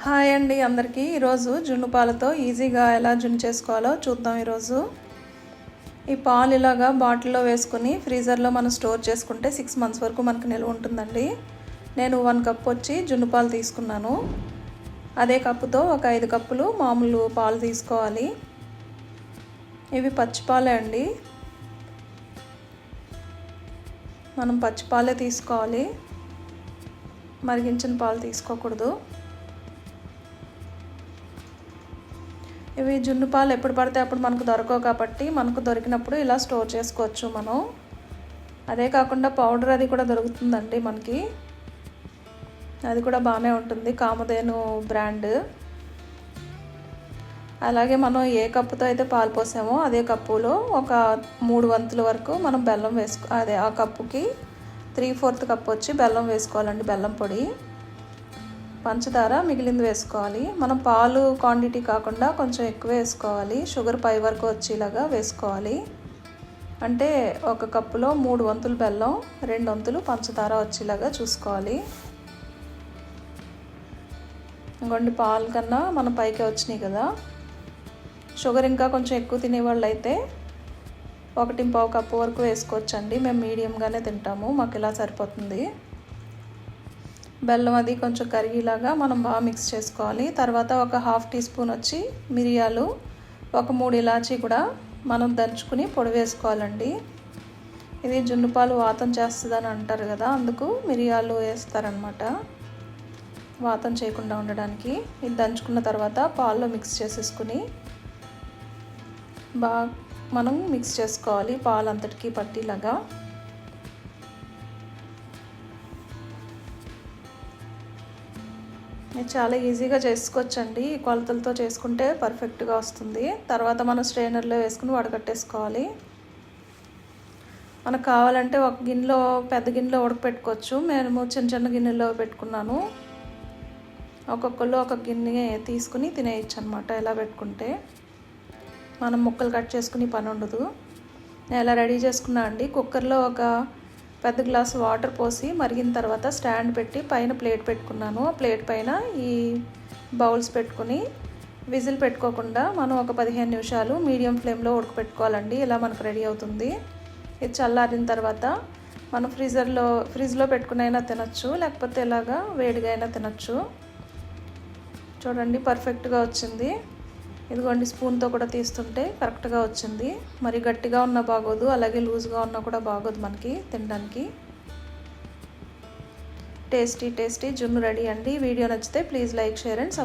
Hi అండి అందరికీ. ఈరోజు జున్ను పాలతో ఈజీగా ఎలా జున్ను చేసుకోవాలో చూద్దాం. ఈరోజు ఈ పాలు ఇలాగా బాటిల్లో వేసుకుని ఫ్రీజర్లో మనం స్టోర్ చేసుకుంటే 6 months వరకు మనకు నిల్వ ఉంటుందండి. నేను 1 కప్ వచ్చి జున్ను పాలు తీసుకున్నాను. అదే కప్పుతో ఒక 5 కప్పులు మామూలు పాలు తీసుకోవాలి. ఇవి పచ్చిపాలే అండి, మనం పచ్చిపాలే తీసుకోవాలి, మరిగించిన పాలు తీసుకోకూడదు. ఇవి జున్ను పాలు ఎప్పుడు పడితే అప్పుడు మనకు దొరకవు కాబట్టి మనకు దొరికినప్పుడు ఇలా స్టోర్ చేసుకోవచ్చు మనం. అదే కాకుండా పౌడర్ అది కూడా దొరుకుతుందండి మనకి, అది కూడా బాగానే ఉంటుంది, కామధేను బ్రాండ్. అలాగే మనం ఏ కప్పుతో అయితే పాలు పోసామో అదే కప్పులో ఒక 3 వంతుల వరకు మనం బెల్లం అదే ఆ కప్పుకి 3/4 కప్పు వచ్చి బెల్లం వేసుకోవాలండి, బెల్లం పొడి. పంచదార మిగిలింది వేసుకోవాలి. మనం పాలు క్వాంటిటీ కాకుండా కొంచెం ఎక్కువ వేసుకోవాలి. షుగర్ పై వరకు వచ్చేలాగా వేసుకోవాలి. అంటే ఒక కప్పులో 3 వంతులు బెల్లం, 2 వంతులు పంచదార వచ్చేలాగా చూసుకోవాలి. ఇంకొండి పాలు కన్నా మన పైకే వచ్చినాయి కదా. షుగర్ ఇంకా కొంచెం ఎక్కువ తినేవాళ్ళు అయితే 1.25 కప్పు వరకు వేసుకోవచ్చండి. మేము మీడియంగానే తింటాము, మాకు ఇలా సరిపోతుంది. బెల్లం అది కొంచెం కరిగేలాగా మనం బాగా మిక్స్ చేసుకోవాలి. తర్వాత ఒక 1/2 టీ స్పూన్ వచ్చి మిరియాలు, ఒక 3 ఇలాచీ కూడా మనం దంచుకుని పొడి వేసుకోవాలండి. ఇది జున్ను పాలు వాతం చేస్తుందని అంటారు కదా, అందుకు మిరియాలు వేస్తారనమాట, వాతం చేయకుండా ఉండడానికి. ఇది దంచుకున్న తర్వాత పాల్లో మిక్స్ చేసేసుకుని బాగా మనం మిక్స్ చేసుకోవాలి, పాలు అంతటికీ పట్టేలాగా. చాలా ఈజీగా చేసుకోవచ్చండి, ఈ కొలతలతో చేసుకుంటే పర్ఫెక్ట్గా వస్తుంది. తర్వాత మనం స్ట్రైనర్లో వేసుకుని వడకట్టేసుకోవాలి. మనకు కావాలంటే ఒక గిన్నెలో, పెద్ద గిన్నెలో ఉడకపెట్టుకోవచ్చు. మేము చిన్న చిన్న గిన్నెలో పెట్టుకున్నాను. ఒక్కొక్కళ్ళు ఒక గిన్నె తీసుకుని తినేయచ్చు అనమాట. ఇలా పెట్టుకుంటే మనం ముక్కలు కట్ చేసుకుని పని ఉండదు. నేను ఎలా రెడీ చేసుకున్నా అండి, కుక్కర్లో ఒక పెద్ద గ్లాసు వాటర్ పోసి మరిగిన తర్వాత స్టాండ్ పెట్టి పైన ప్లేట్ పెట్టుకున్నాను. ఆ ప్లేట్ పైన ఈ బౌల్స్ పెట్టుకుని విజిల్ పెట్టుకోకుండా మనం ఒక 15 నిమిషాలు మీడియం ఫ్లేమ్లో ఉడకపెట్టుకోవాలండి. ఇలా మనకు రెడీ అవుతుంది. ఇది చల్లారిన తర్వాత మనం ఫ్రిడ్జ్లో పెట్టుకునైనా తినచ్చు, లేకపోతే ఇలాగా వేడిగా అయినా తినచ్చు. చూడండి పర్ఫెక్ట్గా వచ్చింది. ఇదిగోండి స్పూన్తో కూడా తీస్తుంటే కరెక్ట్గా వచ్చింది. మరి గట్టిగా ఉన్నా బాగోదు, అలాగే లూజ్గా ఉన్నా కూడా బాగోదు మనకి తినడానికి. టేస్టీ జున్ను రెడీ అండి. వీడియో నచ్చితే ప్లీజ్ లైక్, షేర్ అండ్